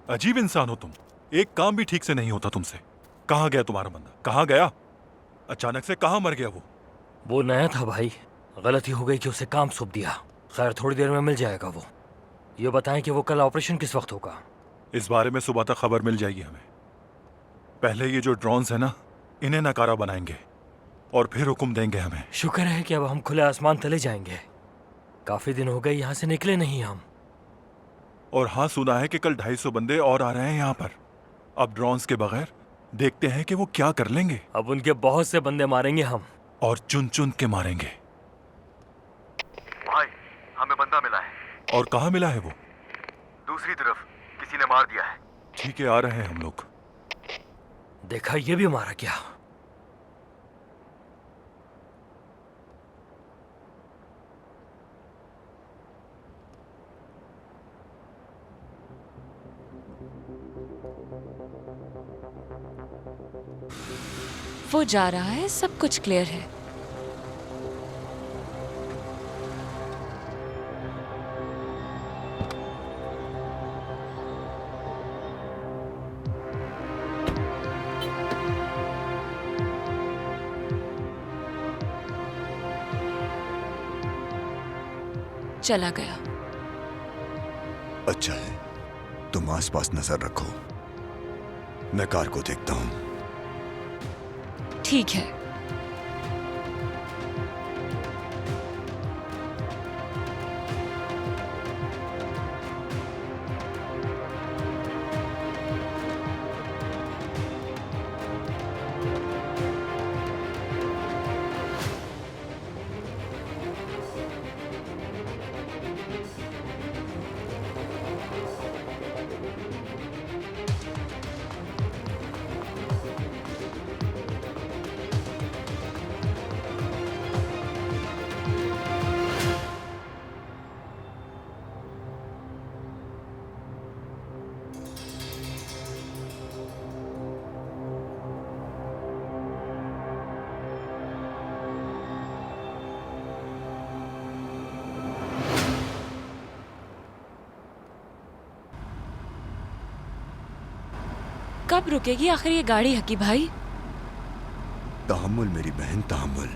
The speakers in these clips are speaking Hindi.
अजीब इंसान हो तुम। एक काम भी ठीक से नहीं होता तुमसे। कहाँ गया तुम्हारा बंदा? कहाँ गया? अचानक से कहाँ मर गया वो नया था भाई, गलती हो गई कि उसे काम सौंप दिया। खैर थोड़ी देर में मिल जाएगा वो। ये बताएं कि वो कल ऑपरेशन किस वक्त होगा? इस बारे में सुबह तक खबर मिल जाएगी हमें। पहले ये जो ड्रोन्स है ना, इन्हें नकारा बनाएंगे और फिर हुक्म देंगे हमें। शुक्र है कि अब हम खुले आसमान तले जाएंगे। काफी दिन हो गए यहाँ से निकले नहीं हम। और हाँ, सुना है कि कल 250 बंदे और आ रहे हैं यहाँ पर। अब ड्रोन्स के बगैर देखते हैं कि वो क्या कर लेंगे। अब उनके बहुत से बंदे मारेंगे हम, और चुन चुन के मारेंगे। भाई, हमें बंदा मिला है। और कहाँ मिला है वो? दूसरी तरफ किसी ने मार दिया है। ठीक है, आ रहे हैं हम लोग। देखा ये भी मारा क्या? वो जा रहा है, सब कुछ क्लियर है। चला गया। अच्छा है, तुम आसपास नजर रखो, मैं कार को देखता हूं। ठीक है। कब रुकेगी आखिर ये गाड़ी हकी भाई? तहम्मुल मेरी बहन, तहम्मुल।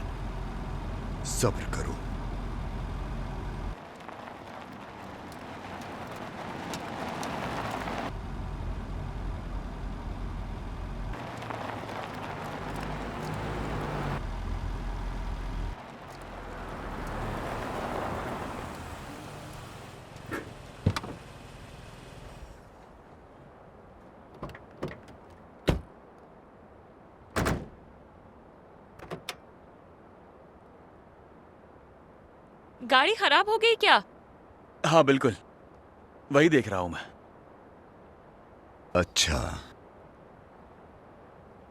सब्र करो। गाड़ी खराब हो गई क्या? हाँ बिल्कुल, वही देख रहा हूं मैं। अच्छा,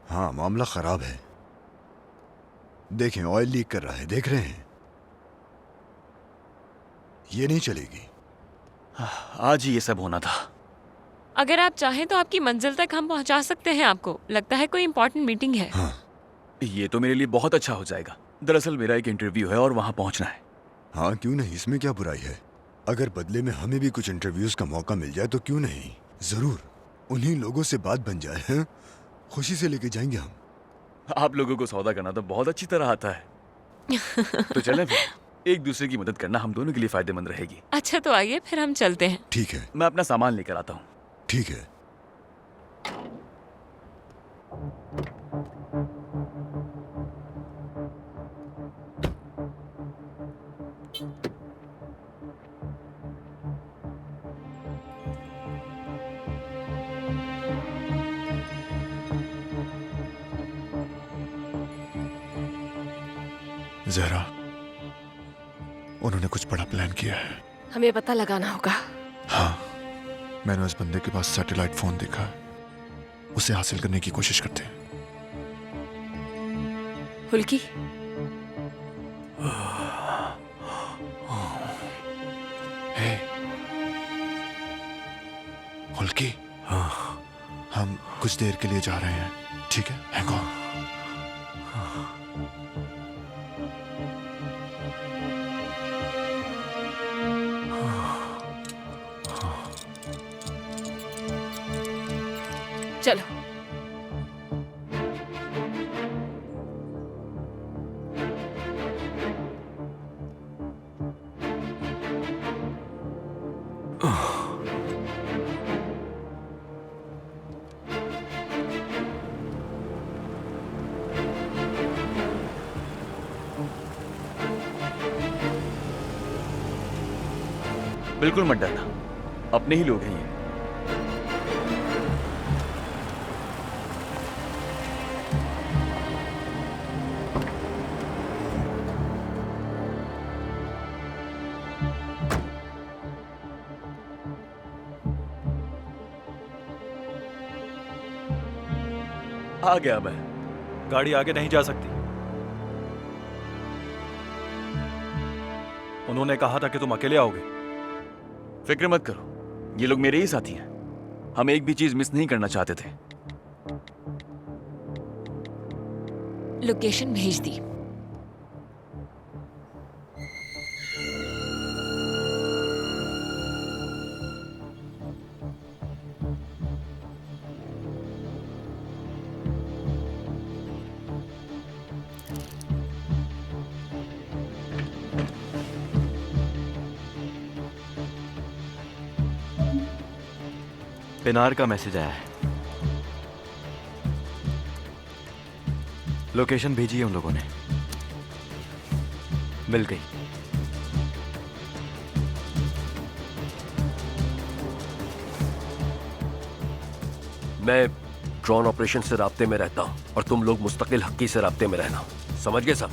हाँ मामला खराब है। देखें, ऑयल लीक कर रहा है, देख रहे हैं? ये नहीं चलेगी। आज ही ये सब होना था। अगर आप चाहें तो आपकी मंजिल तक हम पहुंचा सकते हैं आपको। लगता है कोई इंपॉर्टेंट मीटिंग है। हाँ, ये तो मेरे लिए बहुत अच्छा हो जाएगा। दरअसल मेरा एक इंटरव्यू है और वहां पहुंचना है। हाँ क्यों नहीं, इसमें क्या बुराई है? अगर बदले में हमें भी कुछ इंटरव्यूज का मौका मिल जाए तो क्यों नहीं। जरूर उन्हीं लोगों से बात बन जाए, हैं? खुशी से लेके जाएंगे हम। आप लोगों को सौदा करना तो बहुत अच्छी तरह आता है। तो चलें फिर, एक दूसरे की मदद करना हम दोनों के लिए फायदेमंद रहेगी। अच्छा तो आइए फिर हम चलते हैं। ठीक है। मैं अपना सामान लेकर आता हूँ। ठीक है। जहरा, उन्होंने कुछ बड़ा प्लान किया है। हमें पता लगाना होगा। हाँ, मैंने उस बंदे के पास सैटेलाइट फोन देखा है। उसे हासिल करने की कोशिश करते हैं। हुल्की, हे, हुल्की, हम कुछ देर के लिए जा रहे हैं, ठीक है? Hang on. चलो। बिल्कुल मत डरना, अपने ही लोग हैं ये। आ गया मैं। गाड़ी आगे नहीं जा सकती। उन्होंने कहा था कि तुम अकेले आओगे। फिक्र मत करो, ये लोग मेरे ही साथी हैं। हम एक भी चीज मिस नहीं करना चाहते थे। लोकेशन भेज दी। पिनार का मैसेज आया है। लोकेशन भेजी है उन लोगों ने। मिल गई। मैं ड्रोन ऑपरेशन से राब्ते में रहता हूं और तुम लोग मुस्तकिल हक्की से राब्ते में रहना। समझ गए सब?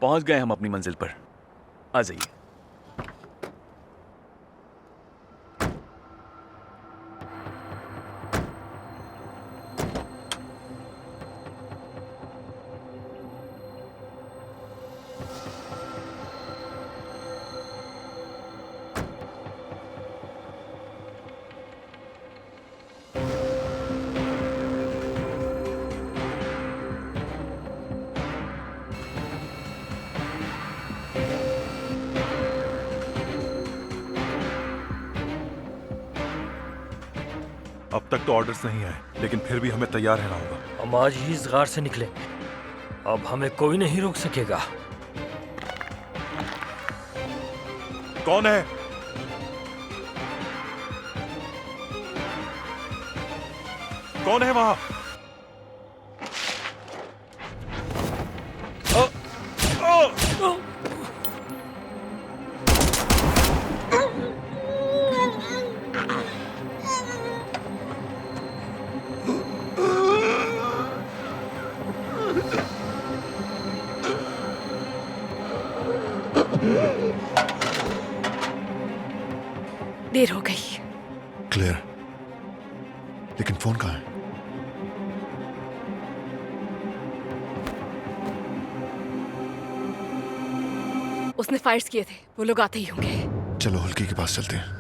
पहुंच गए हम अपनी मंजिल पर। आ जाइए। अब तक तो ऑर्डर्स नहीं आए, लेकिन फिर भी हमें तैयार रहना होगा। हम आज ही इस गार से निकलेंगे। अब हमें कोई नहीं रोक सकेगा। कौन है? कौन है वहां? देर हो गई। क्लियर, लेकिन फोन कहाँ है? उसने फायर्स किए थे, वो लोग आते ही होंगे। चलो हल्की के पास चलते हैं।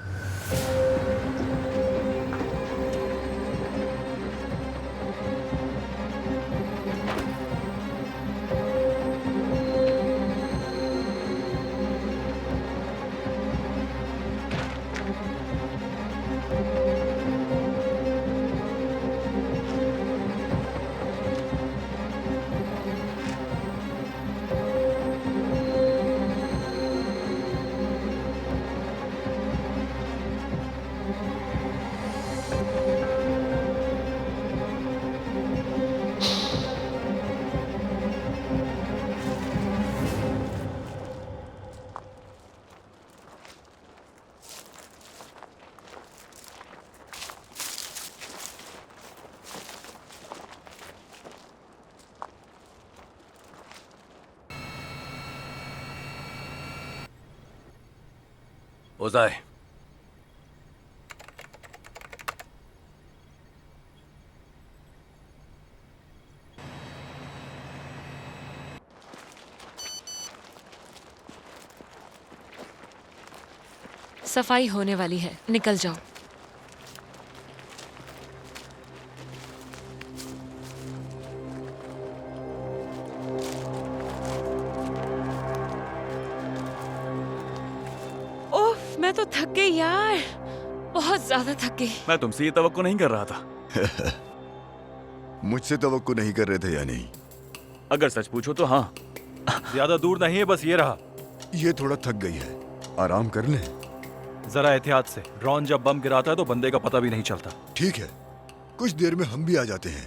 ओज़ाए, सफाई होने वाली है, निकल जाओ। मैं तो थक गई यार, बहुत ज्यादा थक गई। मैं तुमसे ये तवक्को नहीं कर रहा था। मुझसे तवक्को नहीं कर रहे थे या नहीं? अगर सच पूछो तो हाँ। ज्यादा दूर नहीं है, बस ये रहा। ये थोड़ा थक गई है, आराम कर ले। जरा एहतियात से, ड्रोन जब बम गिराता है तो बंदे का पता भी नहीं चलता। ठीक है, कुछ देर में हम भी आ जाते हैं।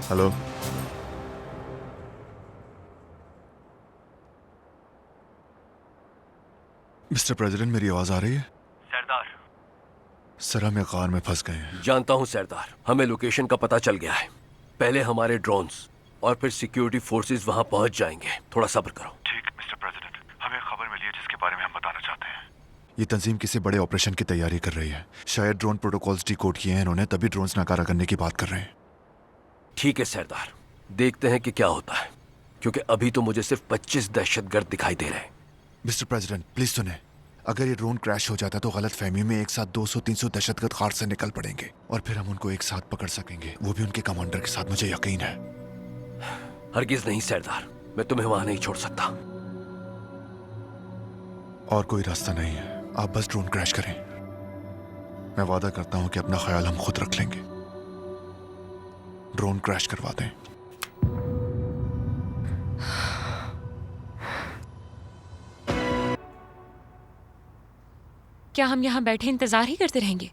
हेलो, मिस्टर प्रेसिडेंट, मेरी आवाज आ रही है? सरदार, सर हम एक कार में फंस गए हैं। जानता हूं सरदार, हमें लोकेशन का पता चल गया है। पहले हमारे ड्रोन्स और फिर सिक्योरिटी फोर्सेस वहां पहुंच जाएंगे। थोड़ा सब्र करो। ठीक मिस्टर प्रेसिडेंट, हमें खबर मिली है जिसके बारे में हम बताना चाहते हैं। ये तंजीम किसी बड़े ऑपरेशन की तैयारी कर रही है। शायद ड्रोन प्रोटोकॉल्स डिकोड किए हैं इन्होंने, तभी ड्रोन्स नाकारा करने की बात कर रहे हैं। ठीक है सरदार, देखते हैं कि क्या होता है, क्योंकि अभी तो मुझे सिर्फ 25 दहशतगर्द दिखाई दे रहे हैं। मिस्टर प्रेसिडेंट प्लीज सुने, अगर ये ड्रोन क्रैश हो जाता तो गलत फहमी में एक साथ 200-300 दहशतगर्द कार से निकल पड़ेंगे और फिर हम उनको एक साथ पकड़ सकेंगे, वो भी उनके कमांडर के साथ, मुझे यकीन है। हरगिज नहीं सरदार, मैं तुम्हें वहां नहीं छोड़ सकता। और कोई रास्ता नहीं है, आप बस ड्रोन क्रैश करें। मैं वादा करता हूं कि अपना ख्याल हम खुद रख लेंगे। ड्रोन क्रैश करवा दें। क्या हम यहाँ बैठे इंतजार ही करते रहेंगे?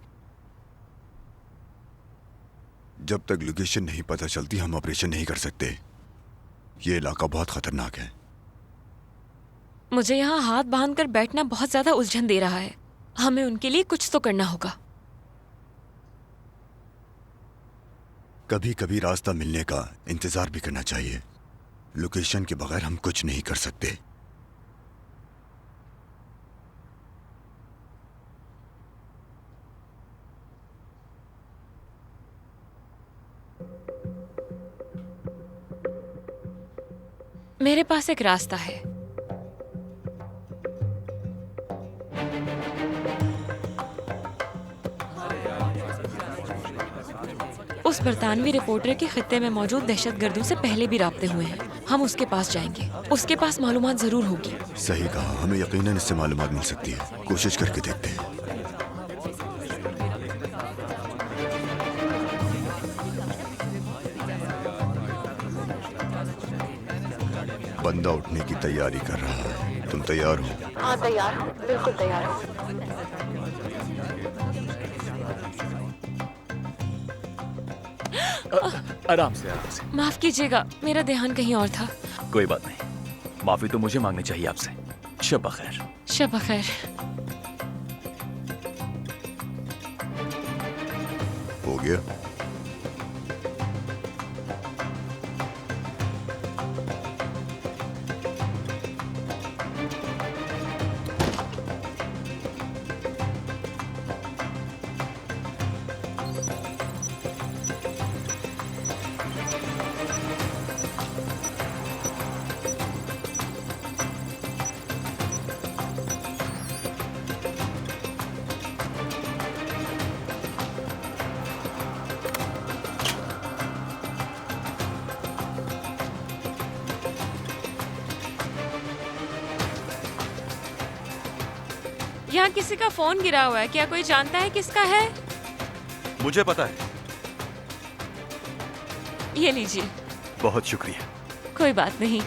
जब तक लोकेशन नहीं पता चलती हम ऑपरेशन नहीं कर सकते। ये इलाका बहुत खतरनाक है। मुझे यहाँ हाथ बांधकर बैठना बहुत ज्यादा उलझन दे रहा है। हमें उनके लिए कुछ तो करना होगा। कभी कभी रास्ता मिलने का इंतजार भी करना चाहिए। लोकेशन के बगैर हम कुछ नहीं कर सकते। मेरे पास एक रास्ता है। उस बरतानवी रिपोर्टर के खित्ते में मौजूद दहशतगर्दों से पहले भी राब्ते हुए हैं। हम उसके पास जाएंगे, उसके पास मालूमात जरूर होगी। सही कहा, हमें यकीनन इससे मालूमात मिल सकती है। कोशिश करके देखते हैं। बंदा उठने की तैयारी कर रहा है। तुम तैयार हो? हाँ तैयार हूँ, बिल्कुल तैयार हूँ। आराम से आराम से। माफ कीजिएगा, मेरा ध्यान कहीं और था। कोई बात नहीं, माफी तो मुझे मांगनी चाहिए आपसे। शब बखैर। शब बखैर। हो गया। यहाँ किसी का फोन गिरा हुआ है, क्या कोई जानता है किसका है? मुझे पता है। ये लीजिए। बहुत शुक्रिया। कोई बात नहीं।